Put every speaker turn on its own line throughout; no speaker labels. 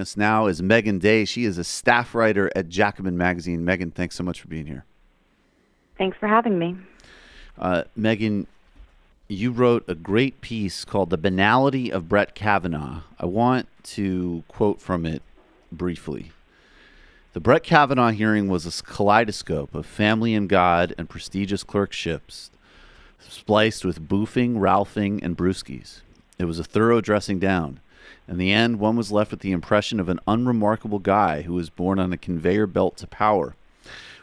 us now is Megan Day. She is a staff writer at Jacobin Magazine. Megan, thanks so much for being here.
Thanks for having me.
Megan, you wrote a great piece called The Banality of Brett Kavanaugh. I want to quote from it briefly. The Brett Kavanaugh hearing was a kaleidoscope of family and God and prestigious clerkships, spliced with boofing, ralphing, and brewskis. It was a thorough dressing down. In the end, one was left with the impression of an unremarkable guy who was born on a conveyor belt to power,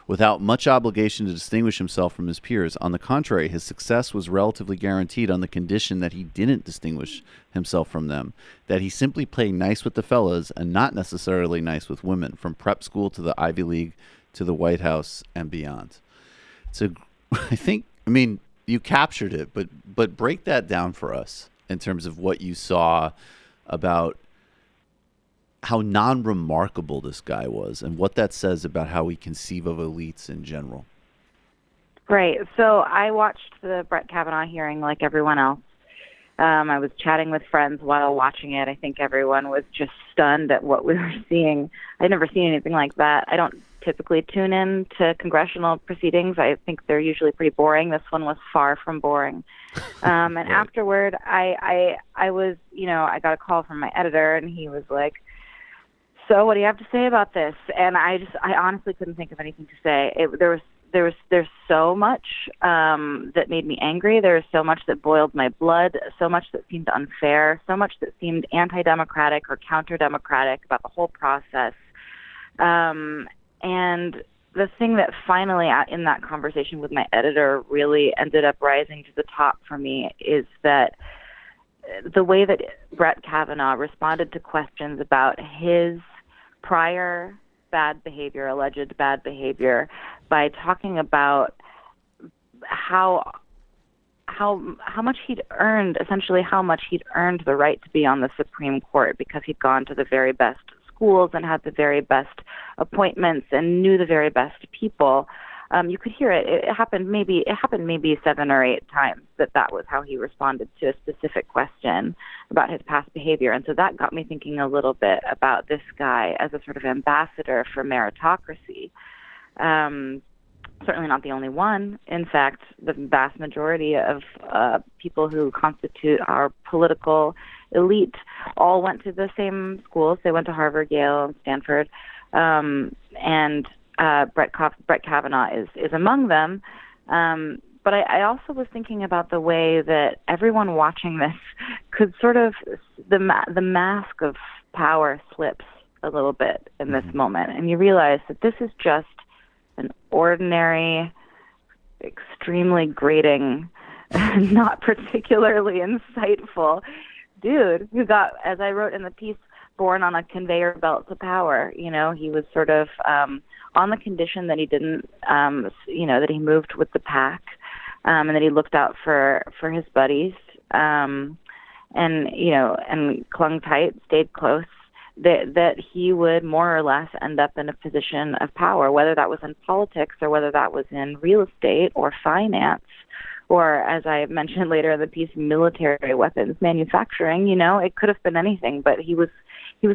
without much obligation to distinguish himself from his peers. On the contrary, his success was relatively guaranteed on the condition that he didn't distinguish himself from them, that he simply played nice with the fellas and not necessarily nice with women, from prep school to the Ivy League to the White House and beyond. So I mean, you captured it, but break that down for us in terms of what you saw about how non-remarkable this guy was and what that says about how we conceive of elites in general.
Right. So I watched the Brett Kavanaugh hearing like everyone else. I was chatting with friends while watching it. I think everyone was just stunned at what we were seeing. I'd never seen anything like that. I don't typically tune in to congressional proceedings. I think they're usually pretty boring. This one was far from boring. And right. Afterward, I was, I got a call from my editor, and he was like, "So what do you have to say about this?" And I honestly couldn't think of anything to say. There's so much that made me angry. There was so much that boiled my blood, so much that seemed unfair, so much that seemed anti-democratic or counter-democratic about the whole process. And the thing that finally, in that conversation with my editor, really ended up rising to the top for me is that the way that Brett Kavanaugh responded to questions about his prior bad behavior, alleged bad behavior, by talking about how much he'd earned, essentially how much he'd earned the right to be on the Supreme Court because he'd gone to the very best schools and had the very best appointments and knew the very best people. You could hear it. It happened maybe 7 or 8 times that was how he responded to a specific question about his past behavior. And so that got me thinking a little bit about this guy as a sort of ambassador for meritocracy. Certainly not the only one. In fact, the vast majority of people who constitute our political elite all went to the same schools. They went to Harvard, Yale, and Stanford. And Brett Kavanaugh is among them. But I also was thinking about the way that everyone watching this could sort of, the mask of power slips a little bit in this moment. And you realize that this is just an ordinary, extremely grating, not particularly insightful dude who got, as I wrote in the piece, born on a conveyor belt to power. He was sort of on the condition that he didn't, that he moved with the pack, and that he looked out for his buddies, and clung tight, stayed close, that he would more or less end up in a position of power, whether that was in politics or whether that was in real estate or finance, or, as I mentioned later in the piece, military weapons manufacturing. It could have been anything, but he was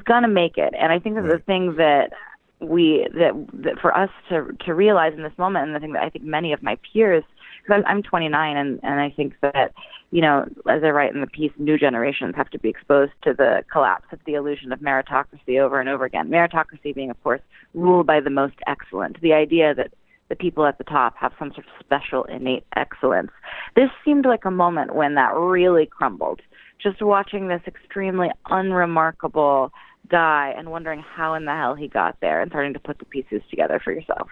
going to make it. And I think that the thing that that for us to realize in this moment, and the thing that I think many of my peers, because I'm 29, and I think that, as I write in the piece, new generations have to be exposed to the collapse of the illusion of meritocracy over and over again. Meritocracy being, of course, ruled by the most excellent. The idea that the people at the top have some sort of special innate excellence. This seemed like a moment when that really crumbled. Just watching this extremely unremarkable guy and wondering how in the hell he got there and starting to put the pieces together for yourself.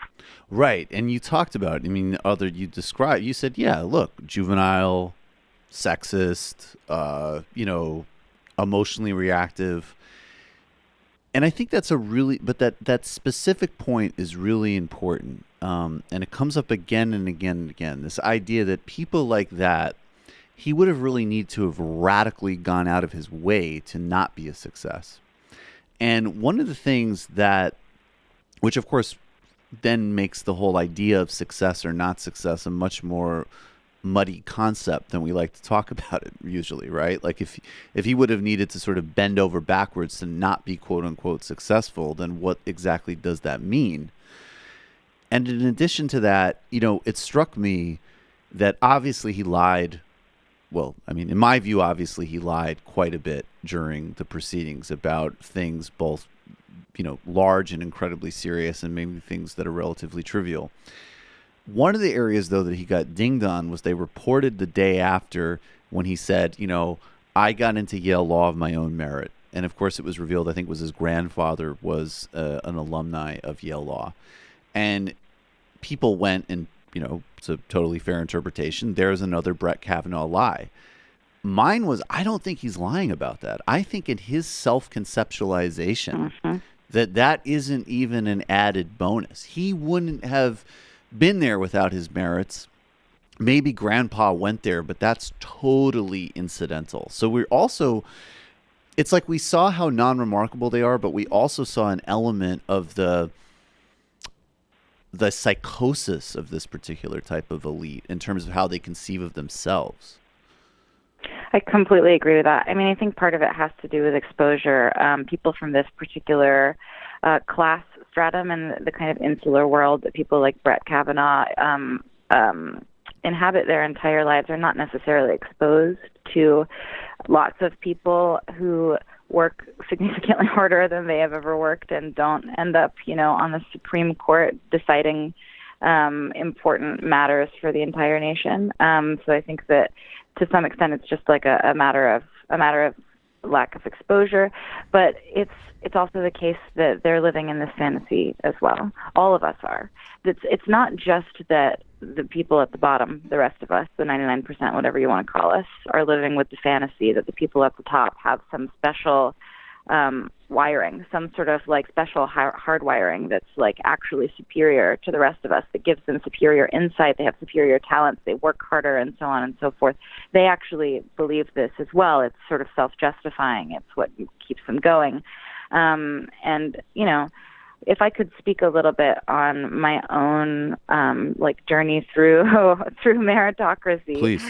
Right. And you talked about, you said, yeah, look, juvenile, sexist, emotionally reactive. And I think that's that specific point is really important. And it comes up again and again and again, this idea that people like that, he would have really need to have radically gone out of his way to not be a success. And one of the things which of course then makes the whole idea of success or not success a much more muddy concept than we like to talk about it usually, right? Like if he would have needed to sort of bend over backwards to not be quote unquote successful, then what exactly does that mean? And in addition to that, it struck me that obviously he lied. Well, I mean, in my view, obviously he lied quite a bit during the proceedings about things both, large and incredibly serious, and maybe things that are relatively trivial. One of the areas, though, that he got dinged on was they reported the day after when he said, I got into Yale Law of my own merit. And of course, it was revealed, I think it was his grandfather was an alumni of Yale Law. And people went and, it's a totally fair interpretation. There's another Brett Kavanaugh lie. Mine was, I don't think he's lying about that. I think in his self-conceptualization that isn't even an added bonus. He wouldn't have been there without his merits. Maybe grandpa went there, but that's totally incidental. So we're also, it's like we saw how non-remarkable they are, but we also saw an element of the psychosis of this particular type of elite in terms of how they conceive of themselves.
I completely agree with that. I mean, I think part of it has to do with exposure. People from this particular class stratum and the kind of insular world that people like Brett Kavanaugh inhabit their entire lives are not necessarily exposed to lots of people who work significantly harder than they have ever worked and don't end up, on the Supreme Court deciding important matters for the entire nation. So I think that to some extent it's just like a matter of lack of exposure, but it's also the case that they're living in this fantasy as well. All of us are. It's not just that the people at the bottom, the rest of us, the 99%, whatever you want to call us, are living with the fantasy that the people at the top have some special wiring, some sort of like special hardwiring that's like actually superior to the rest of us, that gives them superior insight, they have superior talents, they work harder, and so on and so forth. They actually believe this as well. It's sort of self-justifying. It's what keeps them going. And, if I could speak a little bit on my own journey through meritocracy.
Please.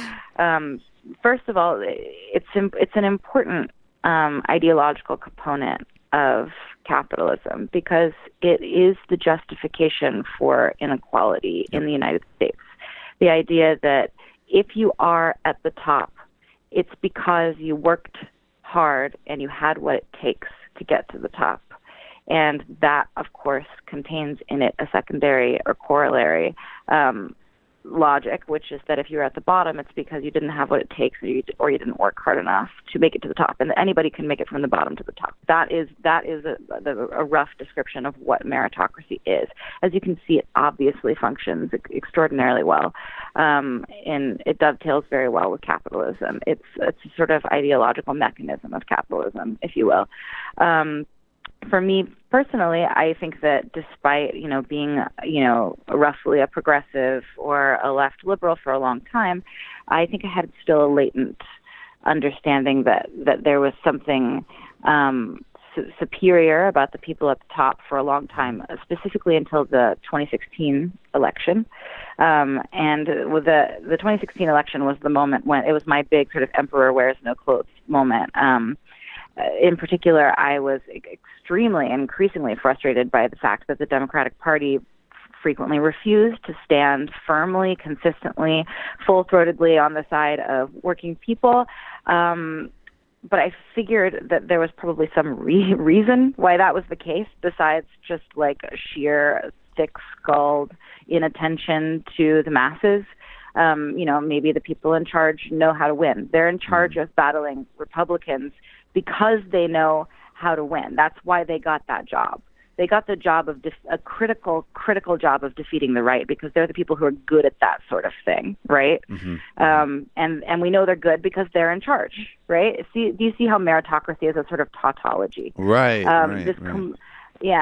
First of all, it's an important ideological component of capitalism because it is the justification for inequality in the United States. The idea that if you are at the top, it's because you worked hard and you had what it takes to get to the top. And that, of course, contains in it a secondary or corollary logic, which is that if you're at the bottom, it's because you didn't have what it takes or you didn't work hard enough to make it to the top. And anybody can make it from the bottom to the top. That is a rough description of what meritocracy is. As you can see, it obviously functions extraordinarily well, and it dovetails very well with capitalism. It's a sort of ideological mechanism of capitalism, if you will. For me personally, I think that despite, being, roughly a progressive or a left liberal for a long time, I think I had still a latent understanding that there was something superior about the people at the top for a long time, specifically until the 2016 election. And with the 2016 election was the moment when it was my big sort of emperor wears no clothes moment. In particular, I was increasingly frustrated by the fact that the Democratic Party frequently refused to stand firmly, consistently, full-throatedly on the side of working people. But I figured that there was probably some reason why that was the case, besides just like sheer thick-skulled inattention to the masses. Maybe the people in charge know how to win. They're in charge of battling Republicans because they know how to win. That's why they got that job. They got the job of a critical job of defeating the right because they're the people who are good at that sort of thing, right? Mm-hmm. And we know they're good because they're in charge, right? Do you see how meritocracy is a sort of tautology?
Right.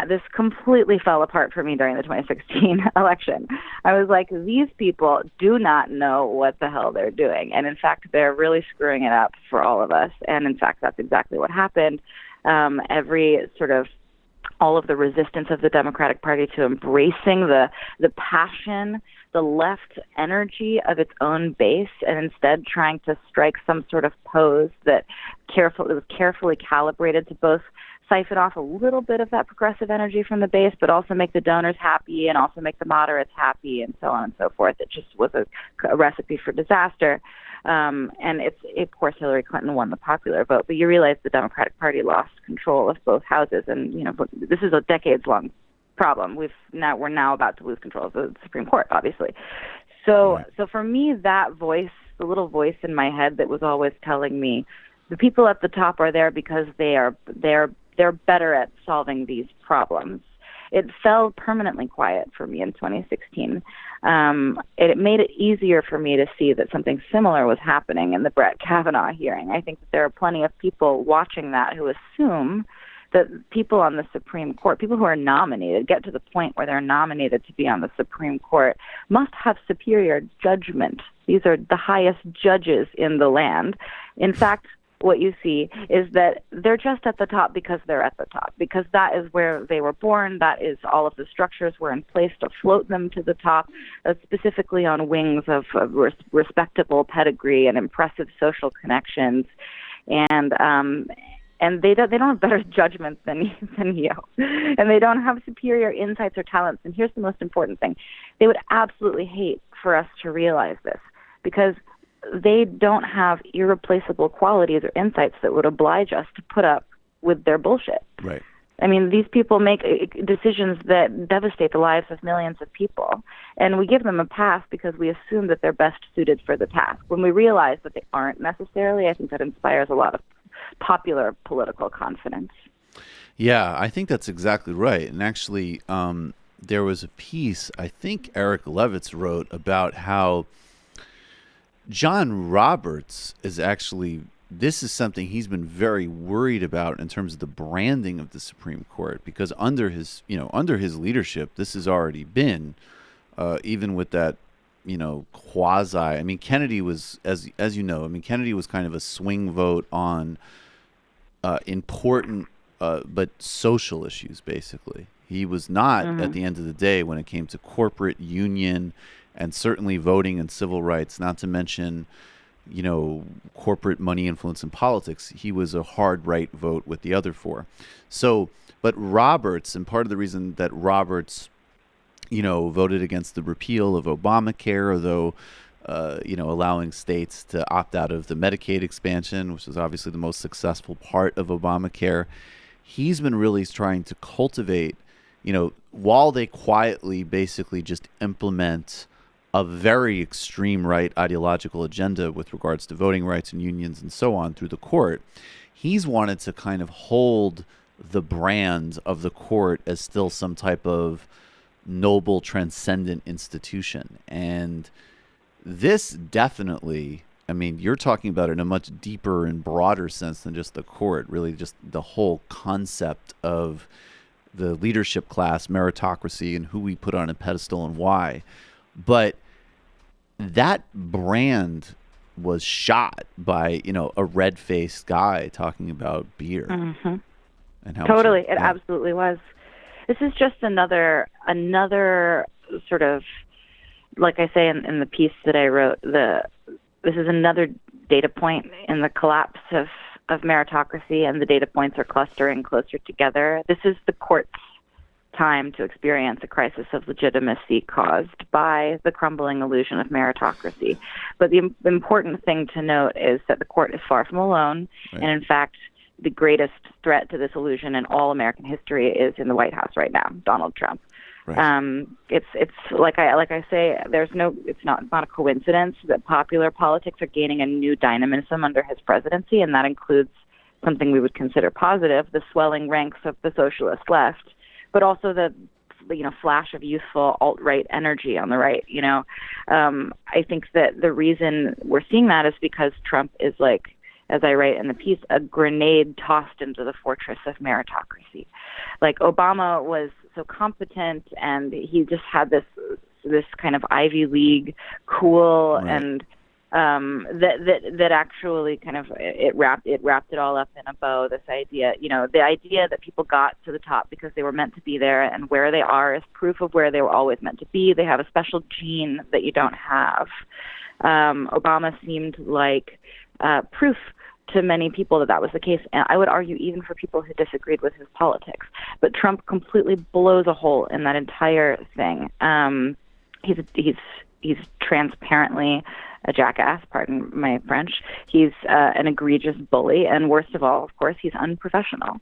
This completely fell apart for me during the 2016 election. I was like, these people do not know what the hell they're doing. And in fact, they're really screwing it up for all of us. And in fact, that's exactly what happened. Every sort of all of the resistance of the Democratic Party to embracing the passion, the left energy of its own base, and instead trying to strike some sort of pose that was carefully calibrated to both siphon off a little bit of that progressive energy from the base, but also make the donors happy and also make the moderates happy, and so on and so forth. It just was a recipe for disaster. And of course, Hillary Clinton won the popular vote, but you realize the Democratic Party lost control of both houses, and this is a decades-long problem. We're now about to lose control of the Supreme Court, obviously. So for me, that voice, the little voice in my head that was always telling me, the people at the top are there because they're better at solving these problems. It fell permanently quiet for me in 2016. It made it easier for me to see that something similar was happening in the Brett Kavanaugh hearing. I think that there are plenty of people watching that who assume that people on the Supreme Court, people who are nominated, get to the point where they're nominated to be on the Supreme Court, must have superior judgment. These are the highest judges in the land. In fact, what you see is that they're just at the top because they're at the top, because that is where they were born. That is, all of the structures were in place to float them to the top, specifically on wings of respectable pedigree and impressive social connections. And they don't have better judgment than you, and they don't have superior insights or talents. And here's the most important thing: they would absolutely hate for us to realize this, because they don't have irreplaceable qualities or insights that would oblige us to put up with their bullshit.
Right.
I mean, these people make decisions that devastate the lives of millions of people, and we give them a pass because we assume that they're best suited for the task. When we realize that they aren't necessarily, I think that inspires a lot of popular political confidence.
Yeah, I think that's exactly right. And actually, there was a piece I think Eric Levitz wrote about how John Roberts is actually, this is something he's been very worried about in terms of the branding of the Supreme Court, because under his leadership, this has already been, even with that, quasi. I mean, Kennedy was, as you know, Kennedy was kind of a swing vote on important but social issues, basically. He was not, at the end of the day, when it came to corporate union and certainly voting and civil rights, not to mention, corporate money influence in politics, he was a hard right vote with the other four. So, but Roberts, and part of the reason that Roberts, voted against the repeal of Obamacare, although, allowing states to opt out of the Medicaid expansion, which is obviously the most successful part of Obamacare, he's been really trying to cultivate, while they quietly basically just implement a very extreme right ideological agenda with regards to voting rights and unions and so on through the court, he's wanted to kind of hold the brand of the court as still some type of noble, transcendent institution. And this definitely, you're talking about it in a much deeper and broader sense than just the court, really just the whole concept of the leadership class, meritocracy, and who we put on a pedestal and why. But that brand was shot by, a red-faced guy talking about beer.
Mm-hmm.
And how
totally. It absolutely was. This is just another sort of, like I say in the piece that I wrote, this is another data point in the collapse of meritocracy, and the data points are clustering closer together. This is the court's time to experience a crisis of legitimacy caused by the crumbling illusion of meritocracy. But the important thing to note is that the court is far from alone, right. And in fact, the greatest threat to this illusion in all American history is in the White House right now, Donald Trump. Right. It's like I say, it's not a coincidence that popular politics are gaining a new dynamism under his presidency, and that includes something we would consider positive, the swelling ranks of the socialist left, but also the flash of youthful alt-right energy on the right. I think that the reason we're seeing that is because Trump is, like, as I write in the piece, a grenade tossed into the fortress of meritocracy. Like, Obama was so competent, and he just had this kind of Ivy League cool, right. that actually kind of it wrapped it all up in a bow. This idea, the idea that people got to the top because they were meant to be there, and where they are is proof of where they were always meant to be. They have a special gene that you don't have. Obama seemed like proof to many people that was the case, and I would argue even for people who disagreed with his politics. But Trump completely blows a hole in that entire thing. He's transparently a jackass, pardon my French. He's an egregious bully, and worst of all, of course, he's unprofessional.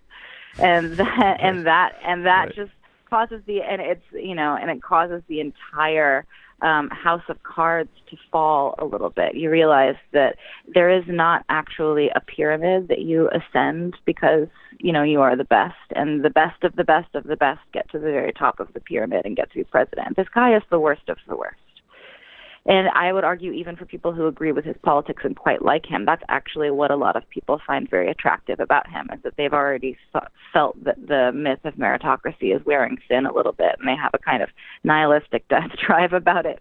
And that
Right.
just causes it causes the entire house of cards to fall a little bit. You realize that there is not actually a pyramid that you ascend because you are the best, and the best of the best of the best get to the very top of the pyramid and get to be president. This guy is the worst of the worst. And I would argue even for people who agree with his politics and quite like him, that's actually what a lot of people find very attractive about him, is that they've already felt that the myth of meritocracy is wearing thin a little bit, and they have a kind of nihilistic death drive about it.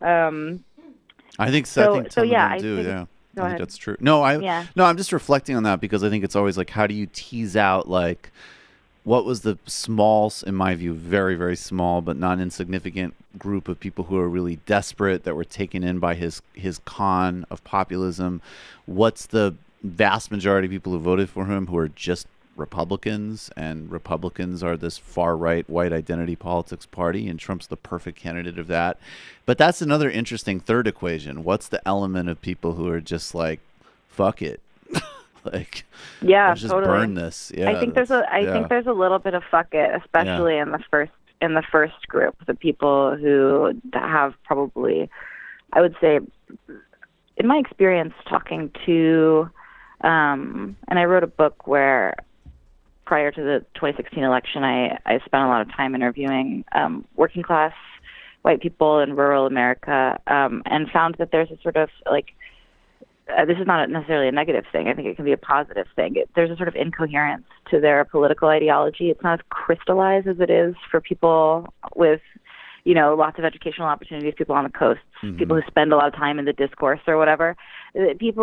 I think some of them do. I think that's true. No, I'm just reflecting on that because I think it's always like, how do you tease out like what was the small, in my view, very, very small but not insignificant group of people who are really desperate that were taken in by his con of populism? What's the vast majority of people who voted for him who are just Republicans, and Republicans are this far-right white identity politics party, and Trump's the perfect candidate of that. But that's another interesting third equation. What's the element of people who are just like, fuck it? Like, let's just
totally
burn this. Yeah,
I think there's a little bit of fuck it, especially in the first group, the people who have probably, I would say, in my experience talking to, and I wrote a book where prior to the 2016 election, I spent a lot of time interviewing working class white people in rural America, and found that there's a sort of like, this is not necessarily a negative thing. I think it can be a positive thing. There's a sort of incoherence to their political ideology. It's not as crystallized as it is for people with, lots of educational opportunities, people on the coast, people who spend a lot of time in the discourse or whatever. These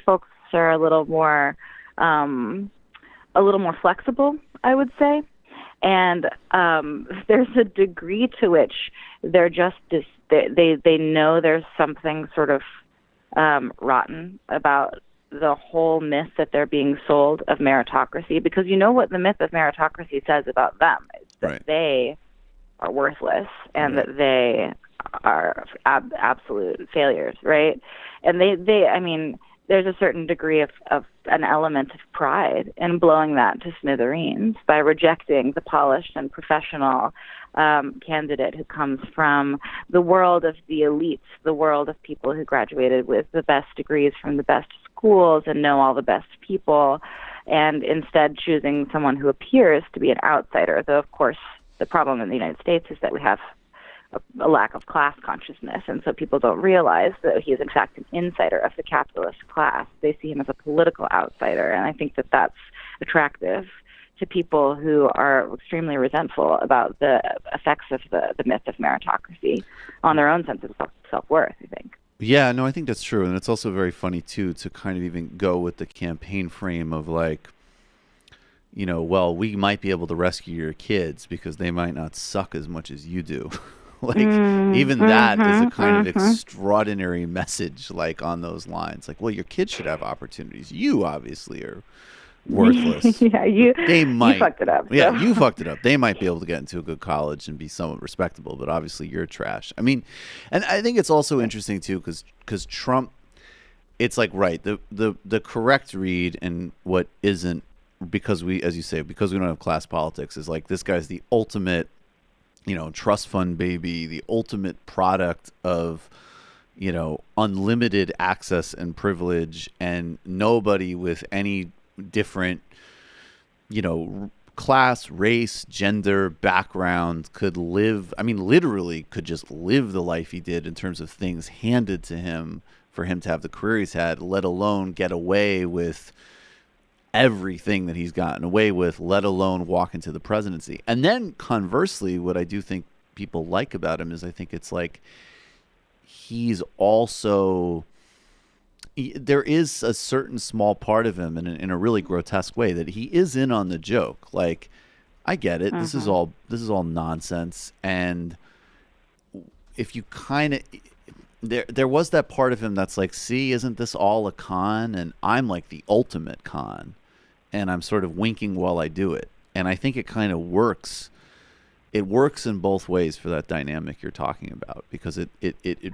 folks are a little more flexible, I would say. And there's a degree to which they're just they know there's something sort of rotten about the whole myth that they're being sold of meritocracy, because what the myth of meritocracy says about them is that they are worthless and that they are absolute failures, right? And there's a certain degree of an element of pride in blowing that to smithereens by rejecting the polished and professional candidate who comes from the world of the elites, the world of people who graduated with the best degrees from the best schools and know all the best people, and instead choosing someone who appears to be an outsider. Though, of course, the problem in the United States is that we have a lack of class consciousness, and so people don't realize that he is in fact an insider of the capitalist class. They see him as a political outsider, and I think that that's attractive to people who are extremely resentful about the effects of the myth of meritocracy on their own sense of self-worth, I think.
Yeah, no, I think that's true. And it's also very funny, too, to kind of even go with the campaign frame of like, well, we might be able to rescue your kids because they might not suck as much as you do. Like, even that is a kind of extraordinary message, like on those lines. Like, well, your kids should have opportunities. You obviously are worthless.
You fucked it up.
Yeah, you fucked it up. They might be able to get into a good college and be somewhat respectable, but obviously you're trash. I mean, and I think it's also interesting too, because Trump, it's like, right, the correct read and what isn't, because we, as you say, because we don't have class politics, is like, this guy's the ultimate, trust fund baby, the ultimate product of, unlimited access and privilege, and nobody with any different, class, race, gender, background could live, literally could just live the life he did in terms of things handed to him for him to have the career he's had, let alone get away with everything that he's gotten away with, let alone walk into the presidency. And then conversely, what I do think people like about him is, I think it's like, he's also there is a certain small part of him in a really grotesque way that he is in on the joke. Like, I get it. This is all nonsense. And if you kind of, there was that part of him that's like, see, isn't this all a con? And I'm like the ultimate con, and I'm sort of winking while I do it. And I think it kind of works. It works in both ways for that dynamic you're talking about, because it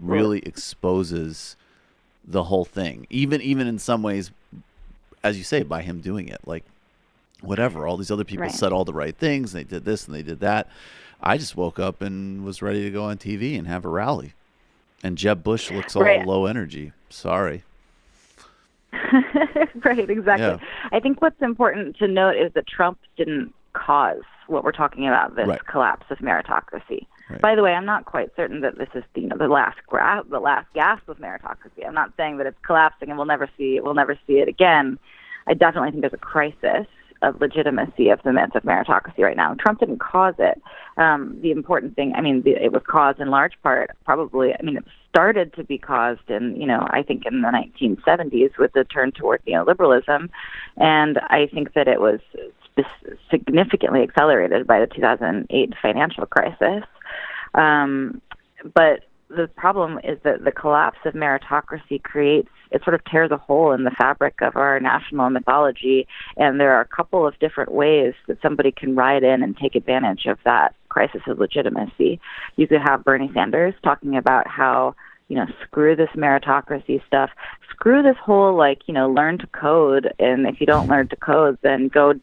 really exposes the whole thing. Even in some ways, as you say, by him doing it, like, whatever, all these other people said all the right things, and they did this and they did that. I just woke up and was ready to go on TV and have a rally. And Jeb Bush looks all low energy. Sorry.
Right, exactly.
Yeah.
I think what's important to note is that Trump didn't cause what we're talking about, this collapse of meritocracy.
Right.
By the way, I'm not quite certain that this is the last gasp of meritocracy. I'm not saying that it's collapsing and we'll never see it again. I definitely think there's a crisis of legitimacy of the myth of meritocracy right now. Trump didn't cause it. The important thing, it was caused in large part, it started to be caused in, I think in the 1970s with the turn toward neoliberalism. And I think that it was significantly accelerated by the 2008 financial crisis. But the problem is that the collapse of meritocracy sort of tears a hole in the fabric of our national mythology. And there are a couple of different ways that somebody can ride in and take advantage of that crisis of legitimacy. You could have Bernie Sanders talking about how, screw this meritocracy stuff, screw this whole, learn to code. And if you don't learn to code, then go,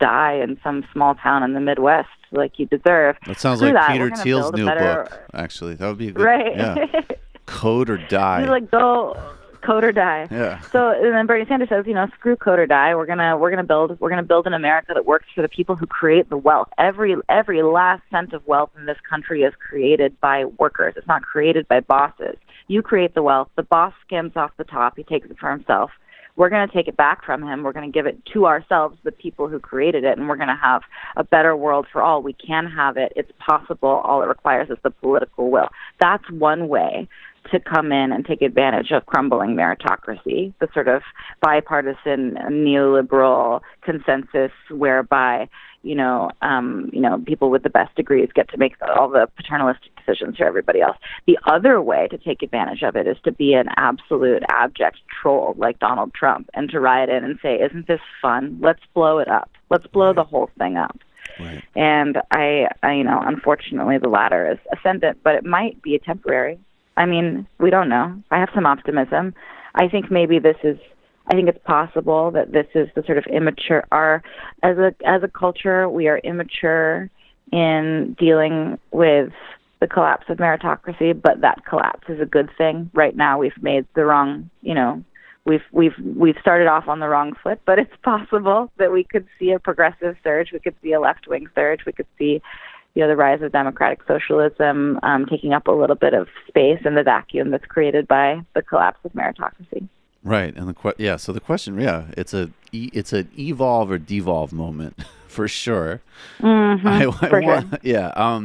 die in some small town in the Midwest like you deserve.
That sounds like Peter Thiel's new book, actually. That would be a good,
right.
Yeah. Code or die.
He's like, go code or die.
Yeah.
So and then Bernie Sanders says, screw code or die. We're gonna build an America that works for the people who create the wealth. Every last cent of wealth in this country is created by workers. It's not created by bosses. You create the wealth. The boss skims off the top. He takes it for himself. We're going to take it back from him. We're going to give it to ourselves, the people who created it, and we're going to have a better world for all. We can have it. It's possible. All it requires is the political will. That's one way to come in and take advantage of crumbling meritocracy, the sort of bipartisan neoliberal consensus whereby, people with the best degrees get to make all the paternalistic decisions for everybody else. The other way to take advantage of it is to be an absolute abject troll like Donald Trump and to ride in and say, isn't this fun? Let's blow it up. Let's blow the whole thing up.
Right.
And I unfortunately, the latter is ascendant, but it might be temporary. We don't know. I have some optimism. I think it's possible that this is the sort of immature, as a culture, we are immature in dealing with the collapse of meritocracy, but that collapse is a good thing. Right now we've made the wrong, we've started off on the wrong foot, but it's possible that we could see a progressive surge, we could see a left-wing surge, we could see the rise of democratic socialism taking up a little bit of space in the vacuum that's created by the collapse of meritocracy.
Right, and so the question, it's an evolve or devolve moment for sure.
For sure.
Yeah.